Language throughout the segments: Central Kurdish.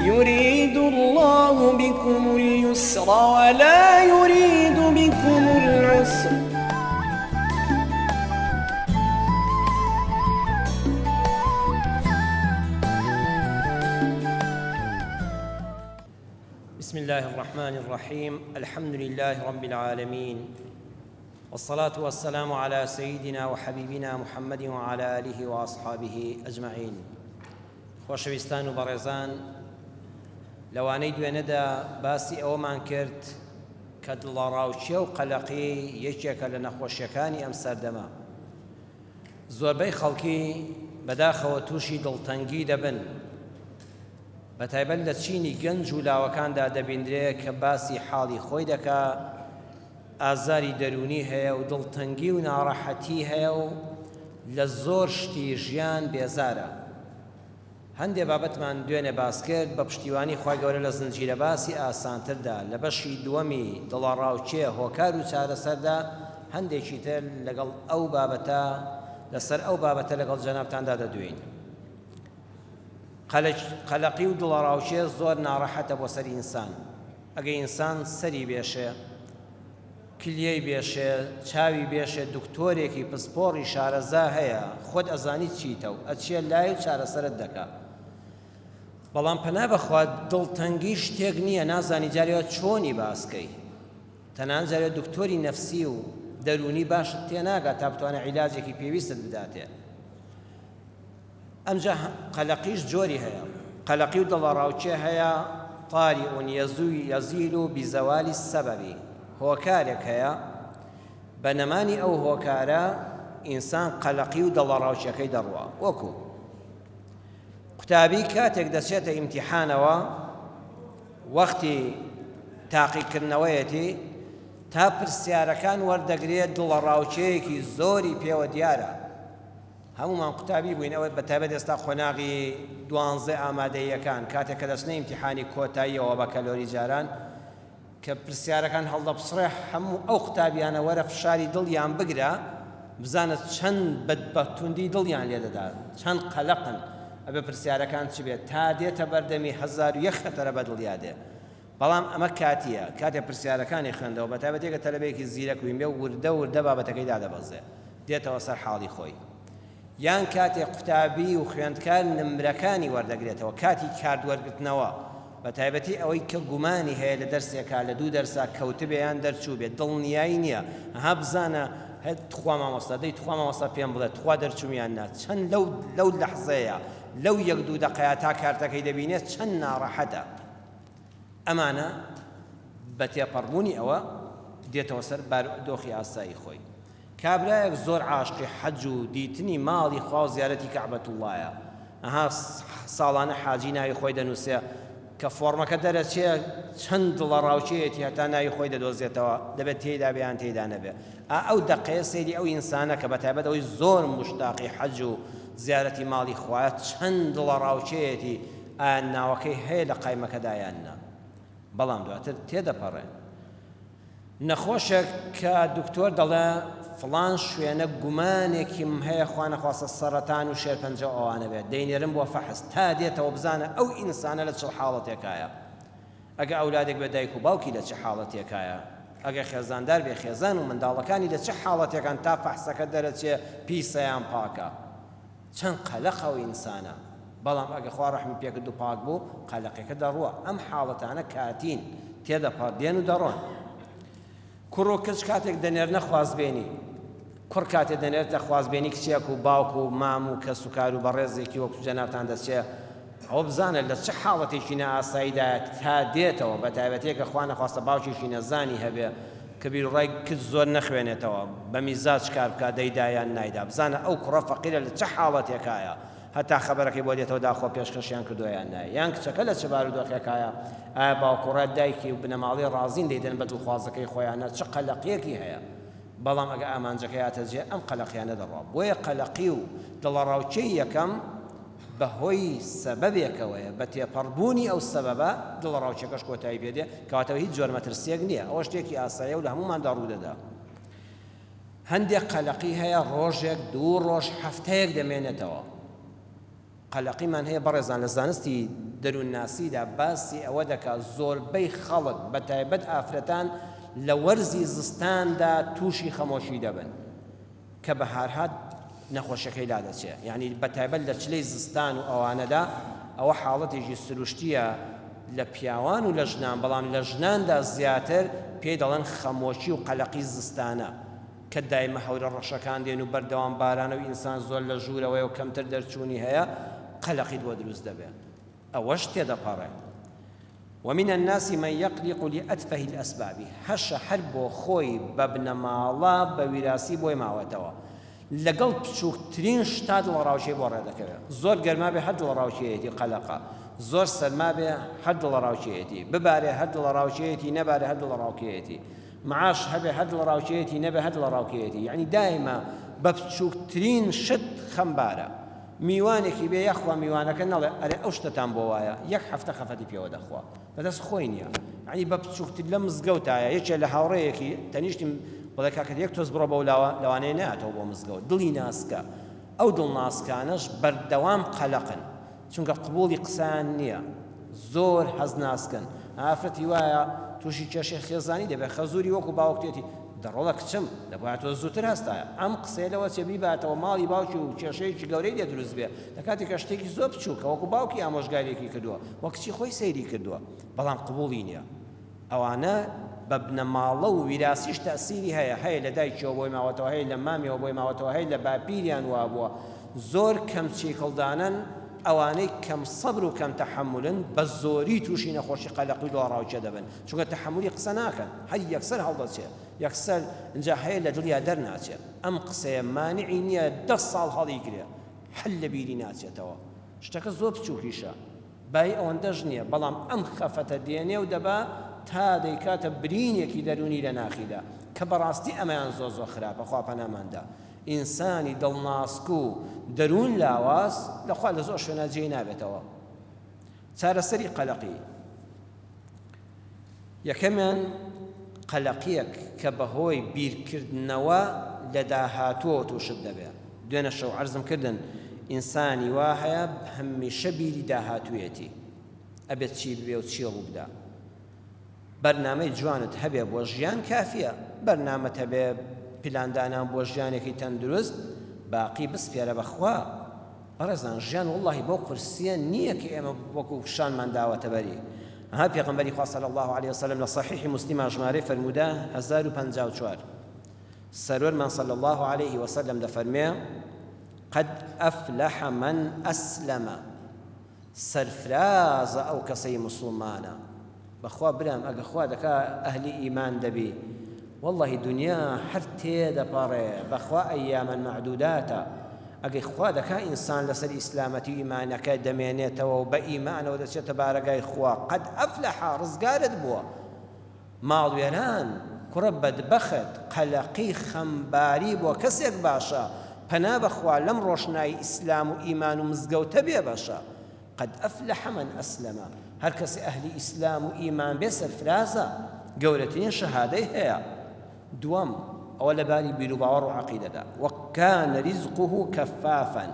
يريد الله بكم اليسر ولا يريد بكم العسر. بسم الله الرحمن الرحيم. الحمد لله رب العالمين، والصلاة والسلام على سيدنا وحبيبنا محمد وعلى آله وأصحابه أجمعين. خۆشەویستان و بەڕێزان، لەوانەی دوێنەدا باسی ئەوەمان کرد کە دڵەڕاوچیە و قەلەقی یەکێکە لە نەخۆشیەکانی ئەم سەردەمە. زۆربەی خەڵکی بەداخەوە تووشی دڵتەنگی دەبن، بەتایبەت لە چینی گەنج و لاوەکاندا دەبیندرێت کە باسی حاڵی خۆی دەکا، ئازاری دەرونی هەیە و دڵتەنگی و ناڕەحەتی هەیە و لە زۆر شتی ژیان بێزارە. هەندێک بابەتمان دوێنێ باس کرد بە پشتیوانی خی گەورە لە زنجیرە باسی ئاسانتردا لە بەشی دووەمی دڵەڕاوچێ هۆکار و چارەسەردا هەندێکی تر لەگەڵ ئەو بابەتە لەسەر ئەو بابەتە لەگەڵ جەنابتاندا دەدوین. قەلەقی و دڵەڕاوچێ زۆر ناڕەحەتە بۆ سەری ئینسان. ئەگەر ئینسان سەری بێشێ، کلیەی بێشێ، چاوی بێشێ، دکتۆرێکی پسپۆڕی شارەزا هەیە، خۆت ئەزانی چیتە و ئەچێ لای و چارەسەرت دەکا. بەڵام پەنا بەخوا دڵتەنگی شتێک نییە، نازانی جارێوە چۆنی باسکەی، تەنانەت جارێ دکتۆری نەفسی و دەرونی باشت تێناگات تا بتوانە عیلاجێکی پێویستت بداتێ. ئەمجا قەلەقیش جۆری هەیە، قەلەقی و دڵەڕاوچێ هەیە. طاریع یەزیل بزەوالی سەبەبی، هۆکارێک هەیە بە نەمانی ئەو هۆکارە ئینسان قەلەقی و دڵەڕاوچەکەی دەڕوە. وەکو قوتابی کاتێک دەچێتە ئیمتیحانەوە، وەختی تاقیکردنەوەیەتی، تا پرسیارەکان وەردەگرێت دڵەڕاوچەیەکی زۆری پێوە دیارە. هەمومان قوتابی بووینەوە، بەتایبەت ئێستا خۆناغی 12 ئامادەییەکان کاتێک کە دەچنە ئیمتیحانی کۆتاییەوە بە کەلۆری جاران کە پرسیارەکان هەڵدەپسڕێ، هەموو ئەو قوتابیانە وەرە فشاری دڵیان بگرە، بزانت چەند بەدبەتوندی دڵیان لێ دەدات، چەند قەلەقن. ئەبێ پرسیارەکان چ بێت تا دێتە بەردەمی 1001 خەتەرە بە دڵیا دێ. بەڵام ئەمە کاتیە، کاتێک پرسیارەکانی خوێندەوە، بەتایبەتێکە تەلەبەیەکی زیرەک وین بێ وردە بابەتەکەی دادەبەزێ، دێتەوە سەر حاڵی خۆی. یان کاتێک قوتابی و خوێندکار نمرەکانی وەردەگرێتەوە، کاتی کاردوەرگرتنەوە، بە تایبەتی ئەوەی کە گومانی هەیە لە دەرسێکا لە دوو دەرسا کەوتبێ یان دەرچوو بێت، دڵنیایی نییە، ها بزانە تخوا مامۆستا دەی تخوا مامۆستا پێم بڵێت تخوا دەرچوومیان نات، چەند لەو لەحزەیە، لەو یەک دوو دەقەیە تا کارتەکەی دەبینێت چەند ناڕەحەتە. ئەمانە بە تێپەڕبوونی ئەوە دێتەوە سەر بارودۆخی ئاسایی خۆی. کابرایەک زۆر عاشقی حەج و دیتنی ماڵی خوا و زیارەتی کەعبەتوڵایە، ئەها ساڵانە حاجی ناوی خۆی دەنووسێ کە فۆڕمەکە دەرەچێ چەند دڵەڕاوچەیەتی هەتا ناوی خۆی دەدۆزێتەوە، دەبێت تێیدا بێیان تێیدا نەبێ. ئەو دەقەیە سەیری ئەو ئینسانە کە بەتایبەت ئەوەی زۆر مشتاقی حەج و زیارەتی ماڵی خوایە، چەند دڵەڕاوچەیەتی ئایان ناوەکەی هەیە لە قایمەکەدایان نا، بەڵام دواتر تێدەپەڕێن. نەخۆشێک کە دکتۆر دەڵێ فڵان شوێنە گومانێکیم هەیە خوا نەخواستە سەرەتان و شێرپەنجە ئەوانە بێت، دەینێرم بۆ فەحس تا دێتەوە بزانە ئەو ئینسانە لە چ حاڵەتێکایە، ئەگە ئەولادێک بە دایک و باوکی لە چ حاڵەتێکایە، ئەگە خێزاندار بێ خێزان و منداڵەکانی لە چ حاڵەتێکان تا فەحسەکە دەرەچێ پیسەیان پاکە. چەند قەلەقە ئەو ئینسانە. بەڵام ئەگە خوا ڕەحمی پێکرد و پاک بوو، قەلەقێکە دەڕوە. ئەم حاڵەتانە کاتین تێدەپەڕدێن و دەڕۆن. کوڕ و کچ کاتێک دەنێرنە خوازبێنی، کوڕ کاتێک دەنێرێتە خوازبێنی کچێک و باوک و مام و کەس و کار و بەڕێزێکی وەکو جەنابتان دەچێ، ئەوە بزانێت لە چه حاڵەتێکی نائاساییدایە تا دێتەوە، بە تایبەتێکە خوا نەخواستە باوکێکی نەزانی هەبێ کە بیر و ڕای کچ زۆر نەخوێنێتەوە، بە میزاج کار بکات، دەیدایان نایدا، بزانە ئەو کوڕە فەقیرە لە چه حاڵەتێکایە، هەتا خەبەرەکەی بۆ دێتەوە داخۆ پێشکەشیان کردویان نایە. یان کچەکە لە چه بارودۆخێکایە، ئایا باوکوڕە دایکی و بنەماڵی ڕازین دەیدەن بە دڵخوازەکەی خۆیانە، چه قەلەقیەکی هەیە. بەڵام ئەگە ئامانجەکەی هاتەجێ ئەم قەلەقیانە دەڕوا. بۆیە قەلەقی و دڵەڕاوچەی یەکەم بەهۆی سەبەبێکەوەیە، بە تێپەڕبوونی ئەو سەبەبە دڵەڕاوچەکەش کۆتایی پێدێ، کەواتەوە هیچ جۆر مەترسیەک نییە، ئەوە شتێکی ئاساییە و لە هەموماندا ڕوودەدا. هەندێک قەلەقی هەیە ڕۆژێک، دوو ڕۆژ، هەفتەیەک دەمێنێتەوە. قەلەقیمان هەیە بەڕێزان لە زانستی دەروونناسیدا باسی ئەوە دەکات زۆربەی خەڵک بە تایبەت ئافرەتان لە وەرزی زستاندا تووشی خەمۆشی دەبن کە بەهارهات نەخۆشەکەی لا دەچێت یعنی بە تایبەت لە چلەی زستان و ئەوانەدا ئەوە حاڵەتێکی سروشتیە لە پیاوان و لە ژنان بەڵام لە ژناندا زیاتر پێی دەڵێن خەمۆشی و قەلەقی زستانە کە دایمە هەورە ڕەشەکان دێن و بەردەوام بارانە و ئینسان زۆر لە ژوورەوەی و کەمتر دەرچوونی هەیە قەلەقی بۆ دروست دەبێت ئەوەش تێدەپەڕێت ومن الناس من يقلق لأتفه الأسباب هەشە هەر بۆ خۆی بە بنەماڵە بە ویراسی بۆی ماوەتەوە لەگەڵ بچووکترین شتا دڵڕاوچێ بۆ ڕێدەکەوێت زۆر گەرما بێ هەر دڵڕاوچێتی قەلەقە زۆر سەرما بێ هەر دڵڕاوچێتی ببارێ هەر دڵڕاوچێتی نەبارێ هەر دڵڕاوکێتی معاش هەبێ هەر دڵڕاوچێتی نەبێ هەر دڵڕاوکێتی یعنی دایما بە بچووکترین شت خەمبارە میوانێکی بێ یەخوا میوانەکە نەڵێ ئەرێ ئەو شتتان بۆ وایە یەک هەفتە خەفەتی پێوە دەخوا بەدەست خۆی نییە یعنی بە بچووکتر لە مزگەوتایە یەکێ لە هاوڕەیەکی تەنیشتی بڵێ کاکە یەک تۆز بڕۆ بەو لەوانەیە ناتەوە بۆ مزگەوت دڵی ناسکە ئەو دڵناسکانەش بەردەوام قەلەقن چونکە قبوڵی قسان نییە زۆر هەز ناسکن ئافرەتی وایە تووشی کێشەی خێزانی دەبێت خەزوری وەکو باوکتێتی دەڕۆڵە کچم دەبوایە تۆ زووتر هەستایە ئەم قسەیە لەوە چێ بیباتەوە ماڵی باوکی و کێشەیەکی گەورەی دێ دروست بێ لە کاتێکە شتێکی زۆر بچووکە وەکو باوکی ئامۆژگاریەکی کردووە وە کچی خۆی سەیری کردووە بەڵام قبوڵی نییە ئەوانە بە بنەماڵە و ویراسیش تەسیری هەیە لە دایکیەوە بۆی ماوەتەوە هەیە لە مامیەوە بۆی ماوەتەوە هەیە لە باپیریان وا بووە زۆر کەم چێکڵدانن ئەوانەی کەم سەبر و کەم تەحملن بە زۆری تووشی نەخۆشی قەلەقی دۆڕاوچە دەبن چونکە تەحملی قسە ناکەن هەر یەکسەر هەڵدەچێت یەکسەر اینجا هەیە لە دڵیا دەرناچێت ئەم قسەیە مانعی نییە 10 ساڵ هەڵی گرێ هەر لە بیری ناچێتەوە شتەکە زۆر بچووکیشە بای ئەوەندەش نییە بەڵام ئەم خەفەتە دێنێ و دەبا تا دەیکاتە برینێکی دەرونی لە ناخیدا کە بەڕاستی ئەمەیان زۆر خراپە خوا پەناماندا ئینسانی دڵناسک و دەروون لاواز لەخوا لە زۆر شوێنە جێی نابێتەوە چارەسەری قەلەقی یەکەمیان قەلەقیەک کە بەهۆی بیرکردنەوە لە داهاتووە تووشت دەبێت دوێنە شەو عەرزم کردن ئینسانی وا هەیە هەمیشە بیری داهاتوویەتی ئەبێت چی ببێ و چی ڕوو بدا بەرنامەی جوانت هەبێ بۆ ژیان کافیە بەرنامەت هەبێ پلاندانان بۆ ژیانێکی تەندروست باقی بسپێرە بەخوا بەڕێزان ژیان وەڵڵاهی بۆ قورسیە نییە کە ئێمە وەکو شانمان داوەتە بەری ها پێغەمبەری خوا صلی الله عليه وسلم لە صحیحی مسلم ژمارەی فەرموودا 1054 سەرۆرمان صلی الله عليه وسلم دەفەرمێ قد أفلح من أسلم سەرفرازە ئەو کەسەی موسڵمانە بەخوا برام ئەگە خوا دەکا ئەهلی ئیمان دەبی والله دنیا هەر تێدەپەڕێ بەخوا ئەیامەن معدوداتە ئەگەی خوا دەکا ئینسان لەسەر ئیسلامەتی و ئیمانەکە دەمێنێتەوە و بە ئیمانەوە دەچێتە بارەگای خوا قەد ئەفلەحا ڕزگارت بووە ماڵوێران کوڕە بەدبەخت قەلەقی خەمباری بووە کەسێک باشە پەنا بەخوا لەم ڕۆشنایی ئیسلام و ئیمان و مزگەوتە بێ باشە قەد ئەفلەح من ئەسلەمە هەر کەسی ئەهلی ئیسلام و ئیمان بێ سەرفرازە گەورەترین شەهادەی هەیە دووەم ئەوە لەباری بیر و باوەڕ و عەقیدەدا وەکانە ریزقه کەفافەن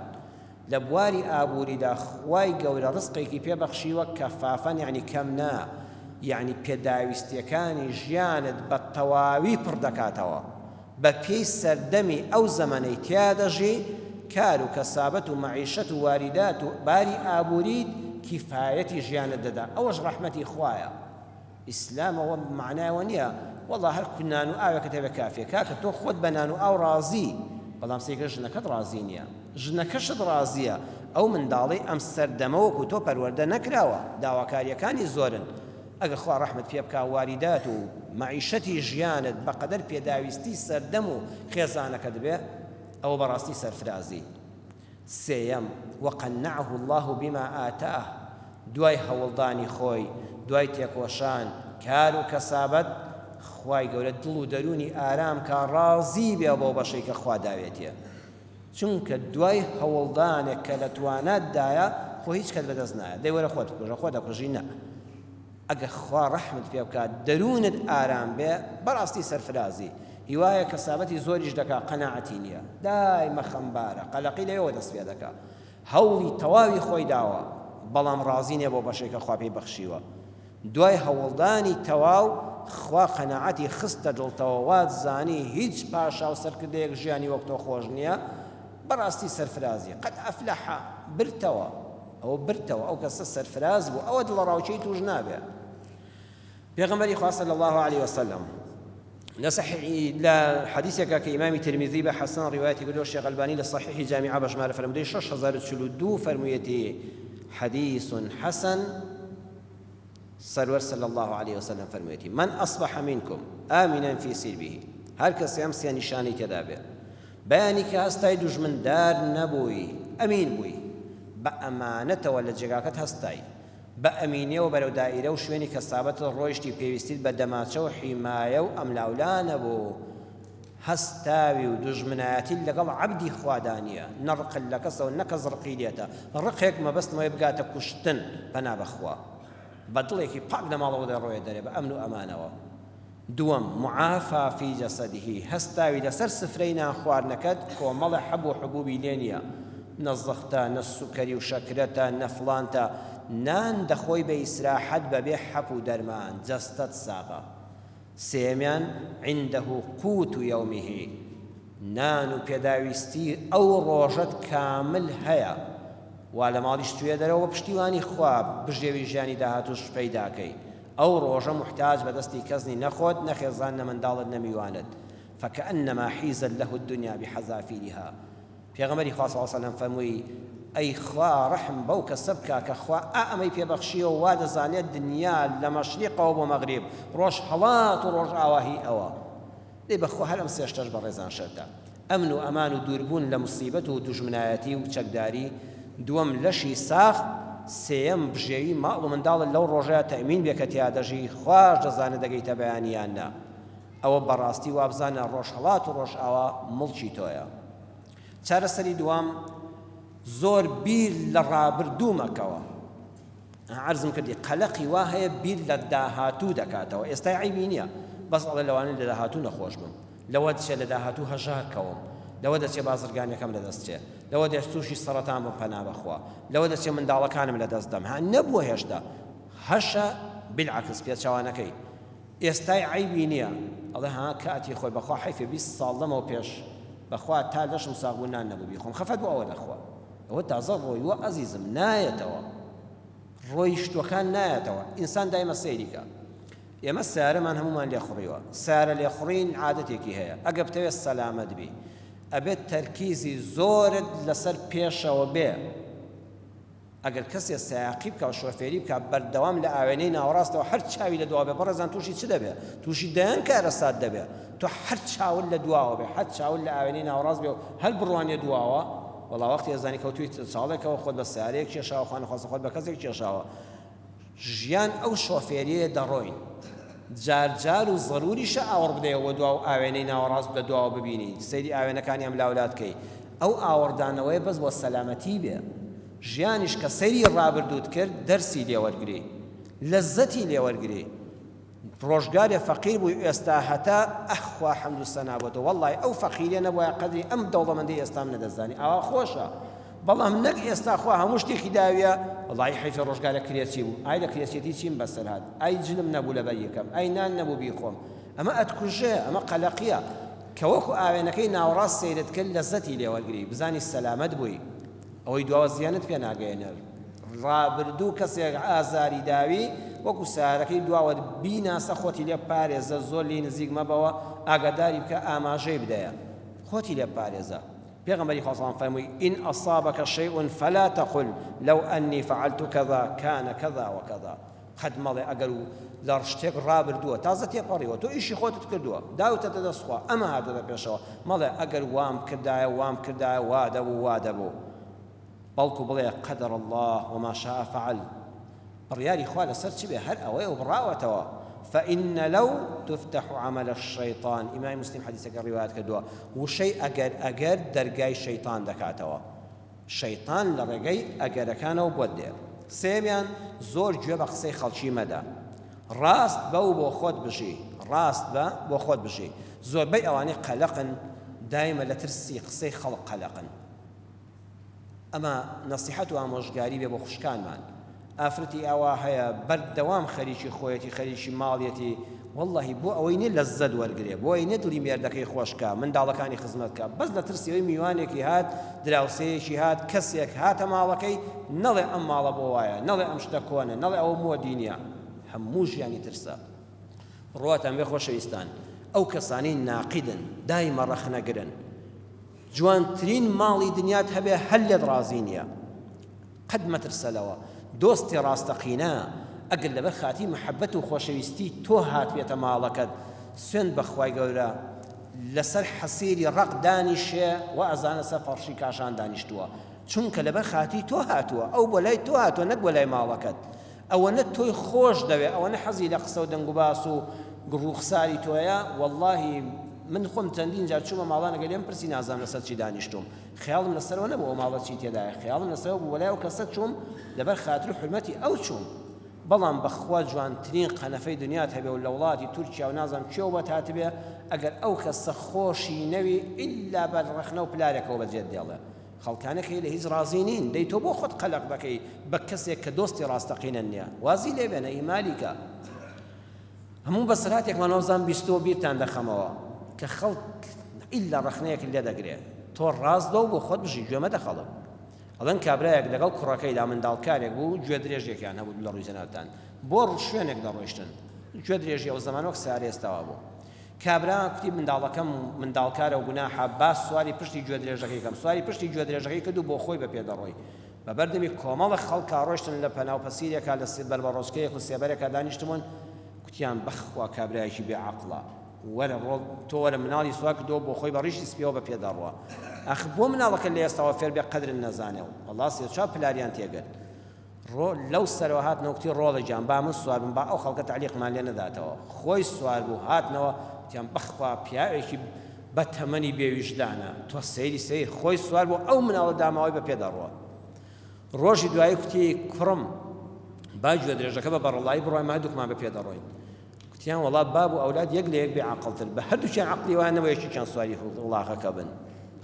لە بواری ئابووریدا خوای گەورە ڕزقێکی پێبەخشیوە کەفافەن یعنی کەم نا یعنی پێداویستیەکانی ژیانت بە تەواوی پڕ دەکاتەوە بە پێی سەردەمی ئەو زەمانەی تیادەژی کار و کەسابەت و مەعیشەت و واریدات و باری ئابووریت کیفایەتی ژیانت دەدا ئەوەش ڕەحمەتی خوایە ئیسلامەوە معنایەوە نییە والله هەر نان و ئاوێکت هەبێ کافیە کاکە تۆ خۆت بە نان و ئاو ڕازی بەڵام سێکە ژنەکەت ڕازی نییە ژنەکەشت ڕازیە ئەو منداڵی ئەم سەردەمەوەکو تۆ پەروەردە نەکراوە داواکاریەکانی زۆرن ئەگە خوا ڕەحمەت پێ بکا واریدات و مەعیشەتی ژیانت بەقەدەر پێداویستی سەردەم و خێزانەکەت بێ ئەوە بەڕاستی سەرفرازی سێیەم وقنعه الله بما آتاه دوای هەوڵدانی خۆی دوای تێکۆشان کار و کەسابەت خوای گەورە دڵ و دەرونی ئارام کە ڕازی بێ بۆ بەشەی کە خوا داوێتیە چونکە دوای هەوڵدانێک کە لە تواناتدایە خۆ هیچ کەس بەدەست نایە دەی وەرە خۆت بکوژە خۆ دەکوژی نە ئەگە خوا ڕەحمت پێ بکات دەرونت ئارام بێ بەڕاستی سەرفرازی هیوایە کەسابەتی زۆریش دەکا قەناعەتی نییە دایمە خەمبارە قەلەقی لەوێ دەست پێ دەکا هەوڵی تەواوی خۆی داوە بەڵام ڕازی نییە بۆ بەشێکە خوا پێی بەخشیوە دوای هەوڵدانی تەواو خوا قەناعەتی خستە دڵتەوە وات زانی هیچ پاشا و سەرکردەیەک ژیانی وەک تۆ خۆش نییە بەڕاستی سەرفرازیە قەد ئەفلەحە برتەوە ئەوە برتەوە ئەو کەسە سەرفراز بوو ئەوە دڵڕاوچەی توش نابێ پێغەمبەری خوا صلی الله عليه وسلم لا حديثك كإمام الترمذي بحسن رواية قدوش الشيخ الألباني لصحيح جامعة بشمال فرمودي 6042 فرميتي حديث حسن سرور صلى الله عليه وسلم فرميتي من أصبح منكم آمنا في سلبه هل كسيمسي نشاني تدابه بيانك هستاي دجمن دار نبوي أمين بوي بأمانة ولا جاكت هستاي بأمينية وبرو دائرة وشويني كسابة الرويشتي بيوستيد بدماتشا وحماية وأملاولا نبو هستاوي ودجمناتي لقل عبدي خوادانية نرقل لك سو نكز رقيليتا رقيك ما بس ما يبقى تكشتن بنا بخوا بدليكي باقنا مالا ودا روية داري بأمن وأمانة دوم معافى في جسده هستاوي لسر سفرينا خوار نكد كو مالا حبو حبوبي لينيا نزختا نسكري وشكرتا نفلانتا نان دخوي بإسراحت ببي حبو درمان جستت ساقا سيميان عنده قوت يومه نانو بيداويستي أو روجت كامل هيا وعلى ماضيش تويا درو بشتيواني خواب بجيوي جاني داهاتوش بيداكي أو روجة محتاج بدستي كزني نخود نخيزان من دالد نميواند فكأنما حيزا له الدنيا بحذافيرها في غمري خاص صلى الله عليه وسلم فرموي أي خوا رحم بوك السبكة كخوا أمي في بخشيه واد زانية الدنيا لمشرق ومغرب روش حلات وروش آواهي أوا لي بخوا هل أمسي أشتاج برزان شرطة أمن وأمان ودوربون لمصيبته ودجمناياتي وشكداري دوم لشي ساخ سيم بجيوي ماڵ من داڵ لەو ڕۆژەیە تەمین بێ کە تیادەژی خواش دەزانە دەگەیتە بەیانیاننا ئەوە بەڕاستی وابزانە ڕۆژهەڵات و ڕۆژئاوا مڵکی تۆیە چارەسەری دوام زۆر بیر لە ڕابردوو مەکەوە عەرزم کردی قەلەقی وا هەیە بیر لە داهاتوو دەکاتەوە ئێستا عیبی نییە بەس ئەڵێ لەوانەیە لە داهاتوو نەخۆش بم لەوە دچێت لە داهاتوو هەژارکەوم لەوە دەچێت بازرگانیەکەم لەدەستچێت لەوە دەچێت تووشی سەرەتان بم پەنا بەخوا لەوە دەچێت منداڵەکانم لەدەست دەم ها نەبووە هێشتا هەشە بالعکس پێچەوانەکەی ئێستای عیبی نییە ئەڵێ ها کاتی خۆی بەخوا حیفێ 20 ساڵ لەمەوە پێش بەخوا تا لەشم ساغبوو نان نەبوو بیخۆم خەفەت بۆ ئەوە لەخوا ئەوە تازە ڕۆی وە عەزیزم نایەتەوە ڕۆی شتوەکان نایەتەوە ئینسان دایمە سەیریکە ئێمە سارەمان هەمومان لێخوڕیوە سارە لێخوڕین عادەتێکی هەیە ئەگە بتەوێت سەلامەت بی ئەبێت تەرکیزی زۆرت لەسەر پێشەوە بێ ئەگەر کەسێ سایاقی بکە و شۆفێری بکە بەردەوام لە ئاوێنەی ناوەڕاستەوە هەر چاوی لە دواوە بێ بەڕێزان تووشی چ دەبێ تووشی دەیان کارە سات دەبێ تۆ هەر چاول لە دواوە بێ هەر چاول لە ئاوێنەی ناوەڕاست بێ و هەر بڕوانێ دواوە وەڵا وەختی ئەزانی کەوتوی چاڵێکەوە خۆت بە سیارەیەک کێشاوە خوان خواستە خۆت بە کەسێک کێشاوە ژیان ئەو شۆفێریە دەڕۆین جار و ضروریشە ئاوەڕ بدەیەوە دوا و ئاوێنەی ناوەڕاست لە دواوە ببینی سەیری ئاوێنەکانی ئەم لاولاتکەی ئەو ئاوەڕدانەوەی بەس بۆ سەلامەتی بێ ژیانیش کە سەیری ڕابردووت کرد دەرسی لێوەرگری لەزەتی لێوەرگری ڕۆژگارێ فەقیر بووی ئێستا هەتا ئەخوا حەمد و سەنا بۆتەوە وەڵڵی ئەو فەقیرە نەبووە قەدری ئەم دەوڵەمەندی ئێستام نەدەزانی ئاوا خۆشە بەڵام نەک ئێستا خوا هەموو شتێکی داویە وەڵی حیفە ڕۆژگارە کرێچی بوو ئای لە کرێچێتی چیم بەسەر هات ئای جلم نەبوو لە بەریەکەم ئای نان نەبوو بیخۆم ئەمە ئەتکوژێ ئەمە قەلەقیە کە وەکو ئاوێنەکەی ناوەڕاست سەیرت کرد لەزەتی لێوەرگری بزانی سەلامەت بووی ئەوەی دواوە زیانت پێ ناگەێنەر ڕابردوو کەسێک ئازاری داوی وەکو سارەکەی دواوە بیناسە خۆتی لێ پارێزە زۆر لی نزیک مەبەوە ئاگاداری بکە ئاماژەی بدەیە خۆتی لێ پارێزە پیغمبری خاصان فرموی إن أصابك شيء فلا تقل لو أني فعلت كذا كان كذا وكذا قد ماڵێ ئەگەر و لە شتێک ڕابردووە تازە تێپەڕیوە تۆ ئیشی خۆتت کردووە داوتە دەدەستخوا ئەمە هاتووە پێشەوە مەڵێ ئەگەر وام کردایە وا دەبوو بەڵکو بڵێ قەدەر الله وما شاء فعل بڕیاری خوا لەسەر چی بێ هەر ئەوەیە و بڕاوەتەوە فإن لو تفتح عمل الشيطان إمام مسلم حديثك الروايات كدوا وشيء أجر درجاي شيطان دكاتوا شيطان لرجاي أجر كانوا بودير سيميان زور جواب قصي خلشي مدى راست بو خود بشي راست بو خود بشي زور بي أواني قلقا دائما لا ترسي قصي خلق قلقا ئەمە نەسیحەت و ئامۆژگاری بێ بۆ خوشکانمان ئافرەتی ئاوا هەیە بەردەوام خەریکی خۆیەتی خەریکی ماڵیەتی واللهی بۆ ئەوەی نێ لەزەت وەرگێ بۆ ئەوەی نێ دڵی مێردەکەی خۆشکە منداڵەکانی خزمەتکە بەس لە ترسیەوەی میوانێکی هات دراوسەیەکی هات کەسێک هاتە ماڵەکەی نەڵێ ئەم ماڵە بۆ وایە نەڵێ ئەم شتە کۆنە نەڵێ ئەوە مۆدی هەموو ژیانی ترسە ڕواتان بێ خۆشەویستان ئەو کەسانەی ناقیدن دایمە ڕەخنەگرن جوانترین ماڵی دنیات هەبێ هەر لێت ڕازی نییە قەت مەترسەلەوە دۆستی ڕاستەقینە ئەگەر لەبەر خاتی محەبەت و خۆشەویستی تۆ هاتوێتە ماڵەکەت سوێن بەخوای گەورە لەسەر حەسیری ڕق دانیشێ و ئەزانە سەر فەرشی کاشان دانیشتووە چونکە لەبەر خاتی تۆ هاتووە ئەو بۆ لای تۆ هاتووە نەک بۆ لای ماڵەکەت ئەوەنە تۆی خۆش دەوێ ئەوەنە حەزی لە قسە و دەنگ و باس و گڕوخساری تۆیە واللهی من خۆم چەندین جار چوومە ماڵان ئەگەر لێم پرسی نازانم لەسەر چی دانیشتوم خەیاڵم لەسەرەوە نەبوو ئەو ماڵە چی تێدایە خەیاڵم لەسەرەوە بوو وەلای ئەو کەسە چووم لەبەر خاتر و حرمەتی ئەو چووم بەڵام بەخوا جوانترین قەنەفەی دنیات هەبێ و لە وڵاتی تورکیا و نازانم چێو بەت هاتبێ ئەگەر ئەو کەسە خۆشی نەوی ئیلا بە ڕەخنە و پلارێکەوە بەجێت دێڵێ خەڵکانەکەی لە هیچ ڕازی نین دەی تۆ بۆ خۆت قەلق بکەی بە کەسێک کە دۆستی ڕاستەقینە نییە وازی لێ بێنە ئیمالیکە هەموو بەسەراتێکمان وەزان بیستۆ بیرتان دەخەمەوە کە خەڵک ئیلا ڕەخنەیەک لێ دەگرێت تۆ ڕاست دە و بۆ خۆت بژی گوێمە دەخەڵم ئەڵەن کابرایەک لەگەڵ کوڕەکەیدا منداڵکارێک بوو گوێ درێژێکیان هەبوو لە ڕووی جەنابتان بۆ شوێنێک دەڕۆیشتن گوێ درێژی ئەو زەمانە وەک سارێ ئێستاوا بوو کابرا کوتی منداڵەکەم منداڵکارە و گوناحە باس سواری پشتی گوێ درێژەکەی کەم سواری پشتی گوێ درێژەکەی کردو بۆ خۆی بە پێدەڕۆی بە بەردەمی کۆمەڵە خەڵکا ڕۆیشتن لە پەناو پەسیرێکا لە بەربەڕۆچکەیەک و سێبەرێکا دانیشتمون کوتیان بەخوا کابرایەکی بێعەقڵە وەرە تۆ وەرە مناڵی سووا کردەوە بۆ خۆی بە ڕیشی سپیەوە بە پێدەڕوە ئەخ بۆ مناڵەکە لە ئێستاوە فێر بێ قەدرن نەزانێ و وەڵڵا سێچا پلاریان تێگرت لەو سەرەوە هاتنەوە کوتی ڕۆڵە گیان با من سوار بم با ئەو خەڵکە تعلیقمان لێ نەداتەوە خۆی سوار بوو هاتنەوە وتیان بەخوا پیاوێکی بە تەمەنی بێویژدانە تۆ سەیری خۆی سوار بوو ئەو مناڵە داماوەی بە پێدەڕوە ڕۆژی دوایی کوتی کوڕم با گوێ درێژەکە بە بەڕەڵایی بڕۆی ما هەردووکمان بە پێدەڕۆین کوتیان وەڵا باب و ئەولاد یەک لە یەک بێعەقڵتر بە هەردووکیان عەقڵی وایە نەوە یەکێکیان سواری وڵاغەکە بن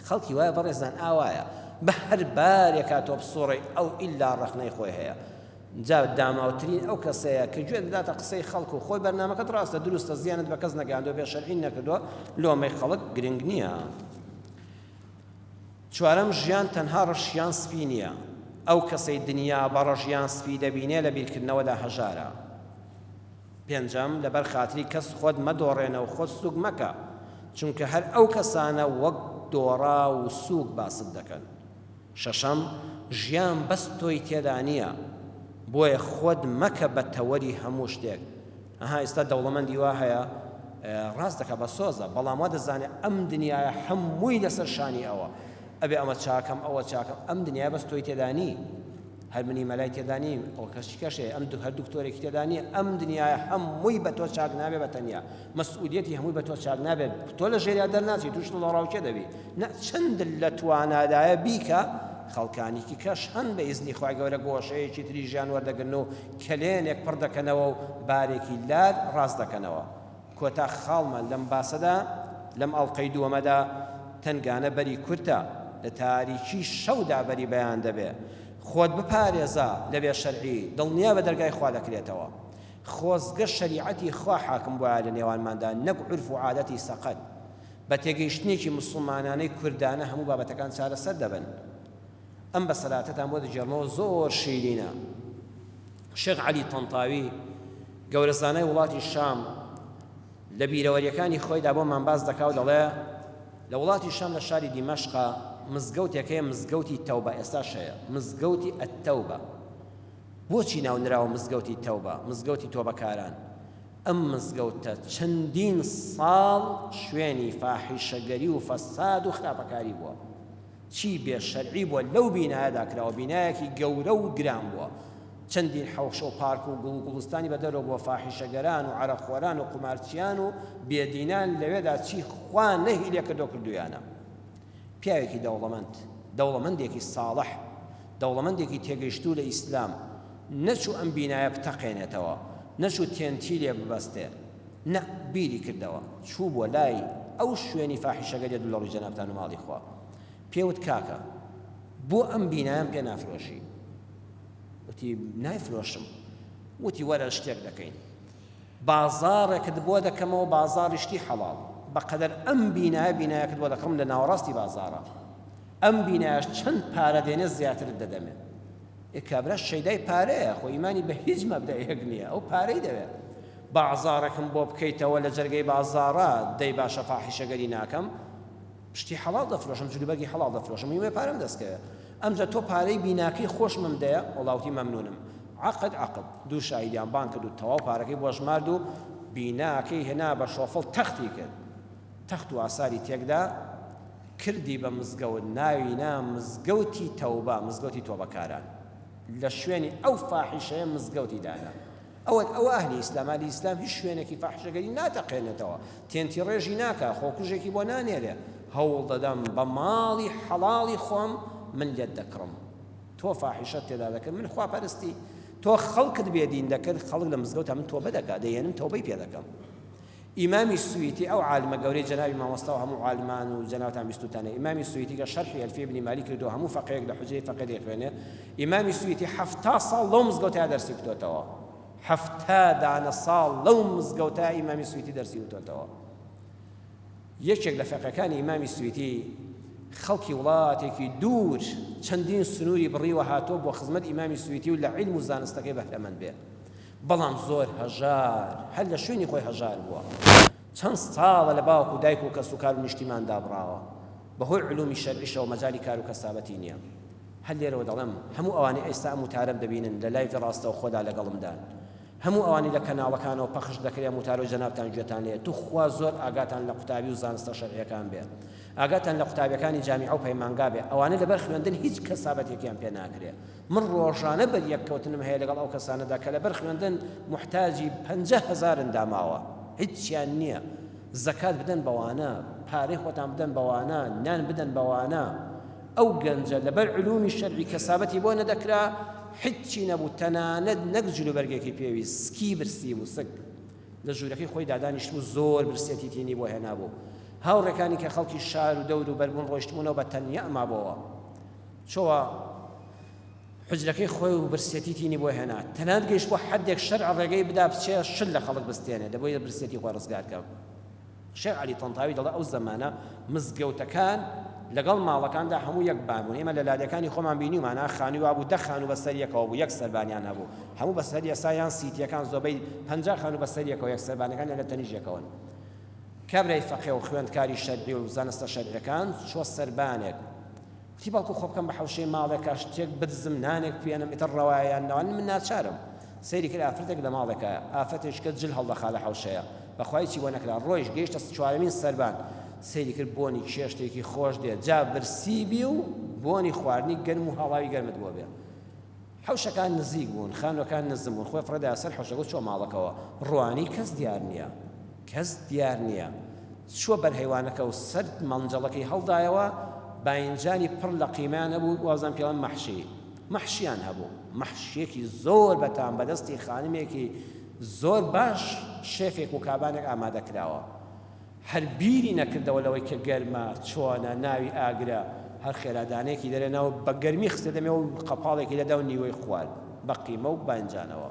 خەڵکی وایە بەڕێزان ئاوایە بە هەر بارێکا تۆ بسوڕی ئەو ئیلا ڕەخنەی خۆی هەیە جا داماوترین ئەو کەسەیە کە گوێ دەداتە قسەی خەڵک و خۆی بەرنامەکەت ڕاستە دروستە زیانت بە کەس نەگەاندۆ بێ شەرعی نەکردووە لۆمەی خەڵک گرنگ نییە چوارەم ژیان تەنها ڕەشیان سپی نییە ئەو کەسەی دنیا بە ڕەشیان سپی دەبینێ لە بیرکردنەوەدا هەژارە پێنجەم لەبەر خاتری کەس خۆت مەدۆڕێنە و خۆت سوگ مەکە چونکە هەر ئەو کەسانە وەک دۆڕا و سوگ باست دەکەن شەشەم ژیان بەس تۆی تێدا نییە بۆیە خۆت مەکە بە تەوەری هەموو شتێک ئەها ئێستا دەوڵەمەندی وا هەیە ڕاست دەکە بە سۆزە بەڵام وا دەزانێت ئەم دنیاە هەمووی لەسەر شانی ئەوە ئەبێ ئەمە چاکەم ئەوە چاکەم ئەم دنیا بەس تۆی تێدانی هەر منی مەلای تێدانی ئەو کەسی کەشێ ئەم هەر دکتۆرێکی تێدانی ئەم دنیاە هەمووی بە تۆ چاک نابێ بە تەنیا مەسئولیەتی هەمووی بە تۆ چاک نابێت تۆ لە ژێریا دەرناچی توش لە ڕاوچێ دەبی چەند لە توانادایە بیکە خەڵکانێکی کەش هەن بە ئیزنی خوای گەورە گۆشەیەکی تری ژیان وەردەگرن و کلێنێک پڕ دەکەنەوە و بارێکی لار ڕاست دەکەنەوە کۆتا خاڵمە لەم باسەدا لەم ئەڵقەی دووەمەدا تەنگانە بەری کورتە لە تاریکی شەودا بەری بەیان دەبێ خۆت بپارێزە لەبێ شەرعی دڵنیا بە دەرگای خوا دەکرێتەوە خۆزگە شەریعەتی خوا حاکم بووە لە نێوانماندا نەک عورف و عادەتی سەقەت بە تێگەیشتنێکی موسڵمانانەی کوردانە هەموو بابەتەکان چارەسەر دەبن ئەم بەسەلاتەتان بۆ دەجێڕمەوە زۆر شیرینە شێخ عەلی تەنتاوی گەورەزانای وڵاتی شام لە بیرەوەریەکانی خۆیدا بۆمان باس دەکا و دەڵێ لە وڵاتی شام لە شاری دیمەشقا مزگەوتێکەیە مزگەوتی تەوبە ئێستاش هەیە مزگەوتی ئەتەوبە بۆچی ناونراوە مزگەوتی تەوبە مزگەوتی تۆبەکاران ئەم مزگەوتە چەندین ساڵ شوێنی فاحیشەگەری و فەساد و خراپەکاری بووە چی بێ شەرعی بووە لەو بینایەدا کراوە بینایەکی گەورە و گران بووە چەندین حەوش و پارک و گوڵ و گوڵستانی بەدەرەوە بووە فاحیشەگەران و عەرەخۆران و قومارچیان و بێدینان لەوێدا چی خوا نەهی لێ کردۆ کردویانە پیاوێکی دەوڵەمەندێکی ساڵح دەوڵەمەندێکی تێگەیشتوو لە ئیسلام نەچوو ئەم بینایە بتەقێنێتەوە نەچوو تێنتی لێ ببەستێ نە بیری کردەوە چوو بۆ لای ئەو شوێنی فاحیشەگەریە دوو لە ڕووی جەنابتان و ماڵی خوا پێوت کاکە بۆ ئەم بینایان پێ نافرۆشی وتی نایفرۆشم وتی وەرە شتێک دەکەین بازارێکت بۆ دەکەمەوە بازاری شتی حەڵاڵ بەقەدەر ئەم بینایەکت بۆ دەکەم لە ناوەڕاستی بازارە ئەم بینایەش چەند پارە دێنێ زیاترت دەدەمێت کابرا شەیدای پارەیە خۆ ئیمانی بە هیچ مەبدەیەک نییە ئەو پارەی دەوێت بازارێکم بۆ بکەیتەوە لە جەرگەی بازارە دەی باشە فاحیشەگەری ناکەم شتی حەڵاڵ دەفرۆشم جلوبەرگی حەڵاڵ دەفرۆشم هیوێ پارەم دەستکەوێت ئەمجا تۆ پارەی بیناکەی خۆشمم دەیە وەڵاوتی مەمنونم عقد دوو شاهیدیان بان کرد و تەواو پارەکەی بۆ ژمارد و بیناکەی هێنا بە شۆفڵ تەختی کرد تەخت و ئاساری تێکدا کردی بە مزگەوت ناوینا مزگەوتی تەوبە مزگەوتی تۆبەکاران لە شوێنی ئەو فاحیشەیە مزگەوتی دانا ئەوە ئەهلی ئیسلام ئەهلی ئیسلام هیچ شوێنێکی فاحیشەگەری ناتەقێنێتەوە تێنتی ڕێژی ناکە خۆکوژێکی بۆ نانێرێ هەوڵ دەدەم بە ماڵی حەڵاڵی خۆم من لێت دەکڕم تۆ فاحیشەت تێدا دەکەن من خواپەرستی تۆ خەڵکت بێدین دەکرد خەڵک لە مزگەوتە من تۆبە دەکات دەیێنم تەوبەی پێ دەکەم ئیمامی سویتی ئەو عالمە گەورەی جەنابی مامۆستا و هەموو عالمان و جەنابتان بیستوتانە ئیمامی سویتی کە شەرحی ئەلفیە ابن مالی کردو هەموو فەقێک لە حوجەی فەقێ دەخوێنێ ئیمامی سویتی 70 ساڵ لەو مزگەوتە دەرسی کردوتەوە 70 دانە ساڵ لەو مزگەوتە ئیمامی سویتی دەرسی وتوتەوە یەکێک لە فەقەکانی ئیمامی سویتی خەڵکی وڵاتێکی دوور چەندین سنووری بڕیوە هاتۆ بۆ خزمەت ئیمامی سویتی و لە عیلم و زانستەکەی بەهرەمەند بێ بەڵام زۆر هەژار هەر لە شوێنی خۆی هەژار بووە چەند ساڵە لە باوک و دایک و کەس و کار و نیشتیمان دابڕاوە بەهۆی علومی شەرعیشەوە مەجالی کار و کەسابەتی نییە هەر لێرەوە دەڵێم هەموو ئەوانەی ئێستا متارەم دەبینن لە لایڤی ڕاستەوە خۆدا لەگەڵمدان هەموو ئەوانی لە کەناڵەکانەوە پەخش دەکرێت متارە و جەنابتان گوێتان لێت تو خوا زۆر ئاگاتان لە قوتابی و زانستە شەرعیەکان بێ ئاگاتان لە قوتابیەکانی جامیعە و پەیمانگا بێ ئەوانە لەبەر خوێندن هیچ کەسابەتێکیان پێ ناکرێت من ڕۆژانە بەر یەککەوتنم هەیە لەگەڵ ئەو کەسانەدا کە لەبەر خوێندن محتاجی 50,000 داماوە هیچیان نییە زەکات بدەن بەوانە پارەی خۆتان بدەن بەوانە نان بدەن بەوانە ئەو گەنجە لەبەر علومی شەرعی کەسابەتی بۆ نەدەکرا هیچی نەبوو تەنانەت نەک جلوبەرگێکی پێویست سکی برسی و سک لە ژوورەکەی خۆی دادانیشت و زۆر برسێتی تینی بۆ هێنابوو هاوڕێکانی کە خەڵکی شار و دەور و بەربوون ڕۆیشتبوونەوە بە تەنیا ئەمابەوە چۆوە حجرەکەی خۆی و برسێتی تینی بۆ هێنا تەنانەت گەیشت بۆ حەدێک شەرع ڕێگەی بدا بچێ شل لە خەڵک بستێنێ دەبۆیە برسێتی خۆی ڕزگارکەم شێخ عەلی تەنتاوی دەڵێ ئەو زەمانە مزگەوتەکان لەگەڵ ماڵەکاندا هەموو یەک بانبوون ئێمە لە لادەکانی خۆمان بینیمانە خانی وابوو 10 خانوو بەسەر یەکەوە بوو یەک سەربانیان هەبوو هەموو بەسەر یاسایان سیتیەکان زۆبەی 50 خانوو بەسەر یەکەوە یەک سەربانەکان لە تەنیژەکەون کابرای فەقێ و خوێندکاری شەرعی و زانستە شەرعیەکان چۆ سەربانێک وتی بەڵکو خۆ بکەم بە حەوشەی ماڵێکە شتێک بدزم نانێک پێێنم ئیتر ڕەوایان نەوان من ناچارم سەیری کرد ئافرەتێک لە ماڵێکە ئافرەتێشکە جل هەڵدەخا لە حەوشەیە بەخوای چی بۆ نەکرا ڕۆیش گەیشتە چوارەمین سەربان سەیری کرد بۆنی کێشتێکی خۆش دێت جا برسیبی و بۆنی خواردنی گەرم و هەڵاوی گەرمت بۆ بێ حەوشەکان نزیک بوون خانوەکان نزم بوون خۆی فڕێدا سەر حەوشەکە چۆ ماڵەکەوە ڕوانی کەس دیار نییە چوە بەرهەیوانەکە و سەر مەڵنجەڵەکەی هەڵدایەوە باینجانی پڕ لە قیمان هەبوو وازان پێڵەن مەحشیان هەبوو مەحشیەکی زۆر بەتام بەدەستی خانمێکی زۆر باش شێفێک و کابانێک ئامادەکراوە هەر بیری نەکردەوە لەوەی کە گەرمە چۆنە ناوی ئاگرە هەر خێرادانێکی دەرێنەوە بە گەرمی خستە دەمێ و قەپاڵێکی لەدا و نیوەی خوارد بە قیمە و بانجانەوە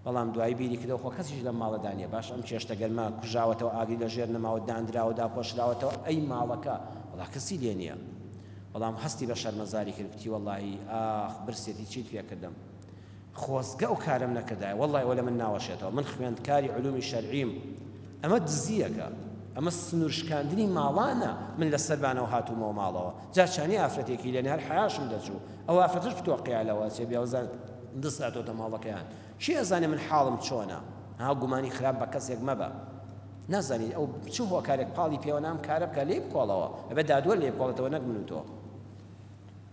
بەڵام دوای بیری کردەوە خۆ کەسیش لە ماڵەدانیە باش ئەم چێشتە گەرمە کوژاوەتەوە ئاگری لە ژێر نەماوە دانراوە داپۆشراوەتەوە ئەی ماڵەکە وەڵا کەسی لێ نییە بەڵام هەستی بە شەرمەزاری کرد وتی وەڵڵاهی ئاخ برسێتی چیت پێ کردم خۆزگە و کارم نەکردایە وەڵڵاهی وەلە من ناوەشێتەوە من خوێندکاری علومی شەرعیم ئەمە دزیەکە ئەمە سنوورشکاندنی ماڵانە من لە سەربانەوە هاتوومەوە ماڵەوە جاچانی ئافرەتێکی لێنێ هەر حیاشم دەچوو ئەو ئافرەتش بتۆقیالەوە چێ بیاوزان دەساتۆتە ماڵەکەیان چی ئەزانێ من حاڵم چۆنە ها گومانی خراپ بە کەسێک مەبە نازانی ئەو چ هۆکارێک پاڵی پێوە نام کارە بکە لێ بکۆڵەوە ئەبێ دادوە لێ بکۆڵێتەوە نەک من و تۆ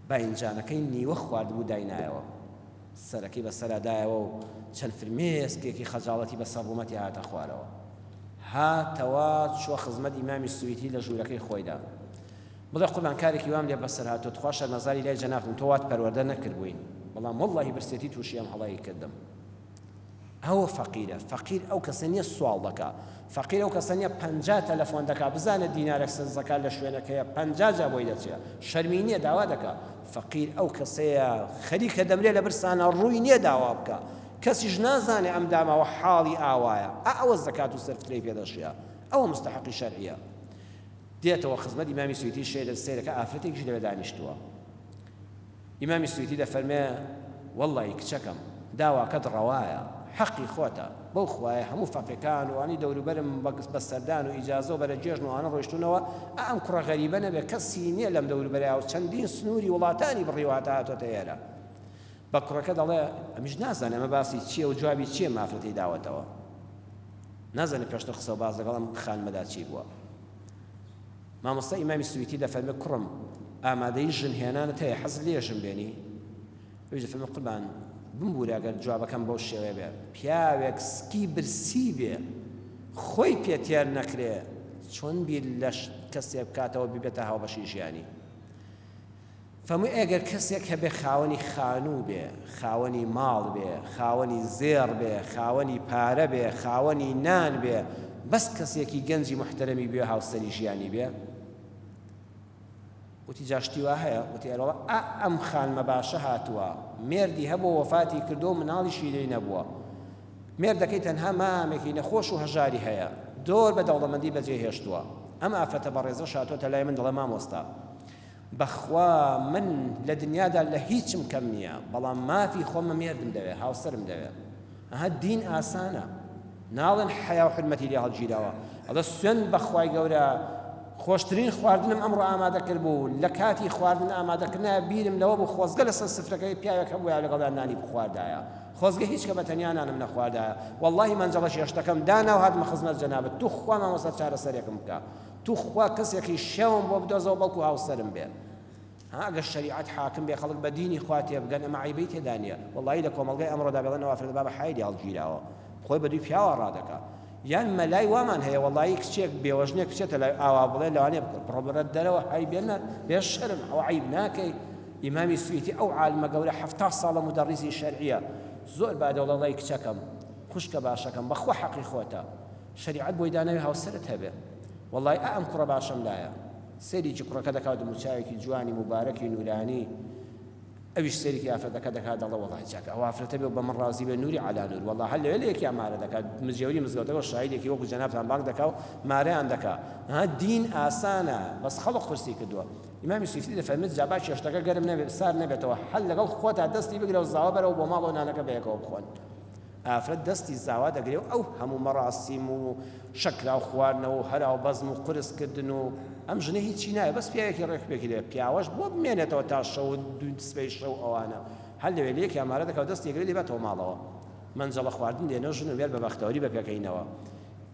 باینجانەکەی نیوە خوارد بوو داینایەوە سەرەکەی بەسەرادایەوە و چەند فرمێسکێکی خەجاڵەتی بەسەر ڕوومەتی هاتە خوارەوە هاتەوە چوە خزمەت ئیمامی سویتی لە ژوورەکەی خۆیدا بڵێ قوربانکارێکی وام لێ بەسەر هاتۆ تخوا شەرمەزاری لای جەنابم تۆ وات پەروەردە نەکردبووین بەڵام وەڵڵاهی برسێتی تووشی ئەم هەڵایی کردم ئەوە فەقیرە. فەقیر ئەو کەسە نییە سوال دەکا، فەقیر ئەو کەسە نییە 50 تەلەفۆن دەکا بزانە دینارێک سەرزەکات لە شوێنەکەیە 50 جا بۆی دەچێت، شەرمی نییە داوا دەکا. فەقیر ئەو کەسەیە خەریکە دەمرێت لە برسانە ڕووی نییە داوا بکە، کەسیش نازانێ ئەم داماوە حاڵی ئاوایە، ئەوە زەکات و سەرفترەی پێدەشیە، ئەوە مستحقی شەرعیە. دێتەوە خزمەت ئیمامی سویتی سیرەکە ئافرەتێکیش لەوێ دانیشتووە. ئیمامی سویتی دەفەرمێ وەڵڵی کچەکەم داواکەت ڕەوایە، حەقی خۆتە، بەو خوایە هەموو فەقیەکان وانی دەوروبەرم بە سەردان و ئیجازە و بەرە جێژن و ئانە ڕۆیشتونەوە، ئەم کوڕە غەریبە نەبێ کەسی نییە لەم دەوروبەریا و چەندین سنووری وڵاتانی بڕیواتە هاتۆتە ئێرە. بە کوڕەکە دەڵێ ئەمیش نازانێ ئەمە باسی چییە و جوابی چییە مافرەتی داوەتەوە، نازانێ پێشتر قسە و باز لەگەڵ ئەم خانمەدا چی بووە. مامۆستا ئیمامی سویتی دەفەرمێ کوڕم ئامادەی ژن هێنانت هەیە حەزت لێ ژن بێنی؟ ئەویش دەفەرمێ قوربان بمبوورە ئەگەر جوابەکەم بەو شێوەیە بێ، پیاوێک سکی برسی بێ خۆی پێتێر نەکرێ چۆن بیر لە کەسێک بکاتەوە ببێتە هاوبەشی ژیانی. فەمووی ئەگەر کەسێک هەبێ خاوەنی خانوو بێ، خاوەنی ماڵ بێ، خاوەنی زێر بێ، خاوەنی پارە بێ، خاوەنی نان بێ، بەس کەسێکی گەنجی محتەرەمی بێ هاوسەری ژیانی بێ. وتی جاشتی وا هەیە، وتی ئەرەوە ئەم خانمە باشە هاتووە، مێردی هەبوو وەفاتی کردو و مناڵیشی لێی نەبووە، مێردەکەی تەنها مامێکی نەخۆش و هەژاری هەیە، دۆر بە دەوڵەمەندی بەجێ هێشتووە. ئەم ئافرەتە بەڕێزە شاتۆتە لای من دەڵێ مامۆستا بەخوا من لە دنیادا لە هیچم کەم نییە، بەڵام مافی خۆمە مێردم دەوێت، هاوسەرم دەوێت. ئەها دین ئاسانە، ناڵێن حیا و حرمەتی لێ هەڵگیراوە، ئەڵێ سوێن بەخوای گەورە خۆشترین خواردنم ئەمڕۆ ئامادە کرد بوو، لە کاتی خواردن ئامادەکردنا بیرم لەوە بوو خۆزگە لەسەر سفرەکەی پیاوێک هەبووە لەگەڵدا نانی بخواردایە، خۆزگە هیچ کە بە تەنیا نانم نەخواردایە. وەڵڵاهی مەنجەڵە شێشتەکەم داناو هاتمە خزمەت جەنابەت، تو خوا مامۆستا چارەسەرێکم بکە، تو خوا کەسێکی شێوم بۆ بدۆزەوە بەڵکو هاوسەرم بێ. ئەگەر شەریعەت حاکم بێ خەڵک بە دینی خوا تێبگەن ئەمە عیبەی تێدا نییە. وەڵڵاهی لە کۆمەڵگەی ئەمڕۆدا بێڵێن ئەوە بابە حایدی هەڵگیراوە، خۆی بە دوی پیاوە ڕادەکا. یان مەلای وامان هەیە وەڵڵاهی کچێک بێوەژنێک بچێتە لای ئاوا بڵێ لەوانێ پڕۆبرەت دەرەوە هەی بێنە بێ شەرم ئەو عیب ناکەی. ئیمامی سویتی ئەو عالمە گەورە 70 ساڵە مدەڕیسی شەرعیە زۆر بادەوڵە وەڵڵی کچەکەم خوشکە باشەکەم بەخوا حەقی خۆتە، شەریعەت بۆی داناوی هاوسەرت هەبێ، وەڵڵی ئەم کوڕە باشم لایە. سێریکی کوڕەکە دەکات موچاوێکی جوانی مبارەکی نورانی، ئەویش سێریکی ئافرەتەکە دەکات دەڵێ وەڵڵی چاکە ئەو ئافرەتە بێ بە من ڕازی بێ نوری عەلا نور، وەڵڵا هەر لەوێ لە یەکی ئامارە دەکات مزگەوتی مزگەوتەکە شاهیدێکی وەکو جەنابتان بانگ دەکا و مارەیان دەکا. دین ئاسانە بەس خەڵق قورسی کردووە. ئیمامی سویتی دەفەرمێت جا با چێشتەکە گەرم نەبێت سار نەبێتەوە، هەر لەگەڵ خۆتا دەستی بگرە و زاوا بەرەوە بۆ ماڵەوە نانەکە بەیەکەوە بخۆن. ئافرەت دەستی زاوا دەگرێ و ئەو هەموو مەڕاسیم و شەکرا و خواردنەوە و هەرا و بەزم و قورسکردن و ئەم ژنە هیچی نایە، بەس پیاوێکی ڕێکپێکی لێ پیاوەش بۆ بمێنێتەوە تا شەو دوی سبەی شەو ئەوانە هەر لەوێ لە یەکی ئامارە دەکات دەستی گرێ لێبێتەوە ماڵەوە. مەنجەڵە خواردن دێنە ژن و بێر بە بەختەوەری بە پێکەینەوە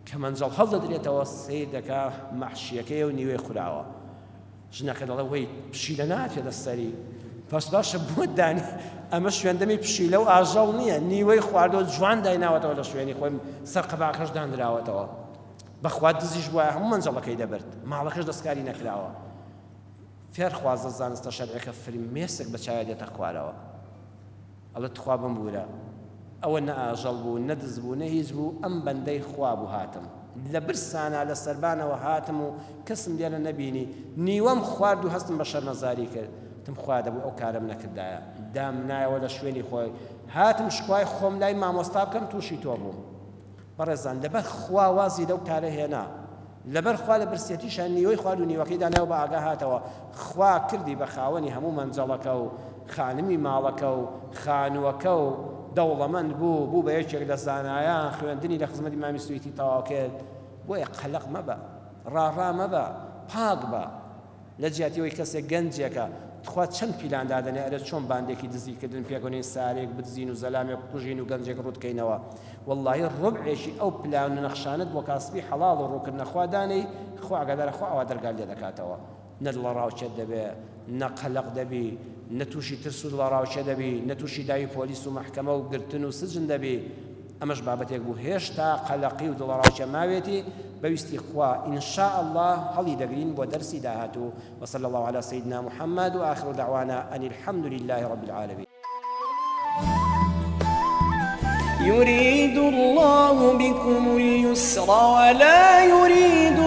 کە مەنجەڵ هەڵدەدرێتەوە سیر دەکا مەحشیەکەی و نیوەی خوراوە. ژنەکە دەڵێ وەی پشیلە ناتێتە سەری، پس باشە بۆ دانی ئەمە شوێندەمی پشیلە و ئاژەڵ نییە، نیوەی خواردەوە جوان دایناوەتەوە لە شوێنی خۆی سەر قەباقەش دانراوەتەوە، بەخوا دزیش وایە هەموو مەنجەڵەکەی دەبرد، ماڵەکەش دەستکاری نەکراوە. فێرخوازە زانستە شەرعیەکە فرمێسک بە چاوی دێتە خوارەوە، ئەڵێ تخوا بمبورە ئەوە نە ئاژەڵ بوو نە دز بوو نە هیچ بوو، ئەم بەندەی خوا بوو هاتم لە برسانە لە سەربانەوە هاتم و کەسم لێرە نەبینی، نیوەم خوارد و هەستم بە شەرمەزاری کرد، تم خوا دەبوو ئەو کارم نەکردایە، دام نایەوە لە شوێنی خۆی، هاتم شکوای خۆم لای مامۆستا بکەم تووشی تۆ بووم. بەڕێزان لەبەر خوا وازی لەو کارە هێنا، لەبەر خوا لە برسێتیشان نیوەی خوارد و نیوەکەی داناو بە ئاگا هاتەوە، خوا کردی بە خاوەنی هەموو مەنجەڵەکە و خانمی ماڵەکە و خانووەکە و دەوڵەمەند بوو بە یەکێک لە زانایان خوێندنی لە خزمەتی ئیمامی سویتی تەواو کرد. بۆیە قەلەق مەبە، ڕاڕا مەبە، پاک بە لە جیاتیەوەی کەسێک گەنجێکە تخوا چەند پیلان دادەنێ ئەرە چۆن باندێکی دزیکردن پێکەوەنێ سارێک بدزین و زەلامێک قوژین و گەنجێک ڕوودکەینەوە. وەڵڵاهی ڕوبعێکی ئەو پلان و نەخشانت بۆ کاسبی حەڵاڵ و ڕووکردنە خوا دانەی خوا ئاگادارە خوا ئەوە دەرگال لێ دەکاتەوە، نە دڵە ڕاوچێت دەبێ، نە قەلەق دەبی، نە تووشی ترس و دڵە ڕاوچێ دەبی، نە تووشی داوی پۆلیس و مەحکەمە و گرتن و سجن دەبی. ئەمەش بابەتێک بوو هێشتا قەلەقی و دڵە ڕاوچێ ماوێتی بەویستی خوا ئینشاء الله هەڵی دەگرین بۆ دەرسی داهاتوو. وصلى الله على سيدنا محمد وآخر دعوانا أن الحمد لله رب العالمين. يريد الله بكم اليسر ولا يريد